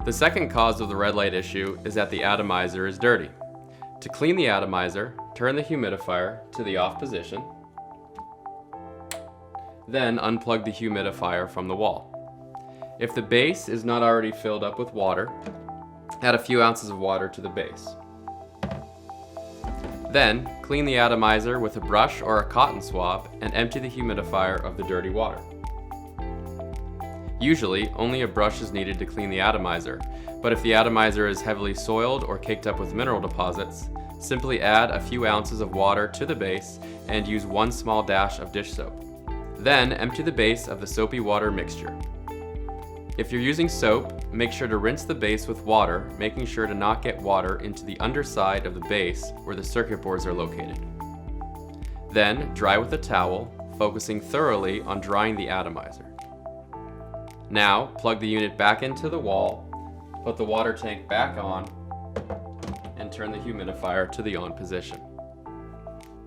The second cause of the red light issue is that the atomizer is dirty. To clean the atomizer, turn the humidifier to the off position, then unplug the humidifier from the wall. If the base is not already filled up with water, add a few ounces of water to the base. Then, clean the atomizer with a brush or a cotton swab and empty the humidifier of the dirty water. Usually, only a brush is needed to clean the atomizer, but if the atomizer is heavily soiled or caked up with mineral deposits, simply add a few ounces of water to the base and use 1 small dash of dish soap. Then, empty the base of the soapy water mixture. If you're using soap, make sure to rinse the base with water, making sure to not get water into the underside of the base where the circuit boards are located. Then, dry with a towel, focusing thoroughly on drying the atomizer. Now, plug the unit back into the wall, put the water tank back on, and turn the humidifier to the on position.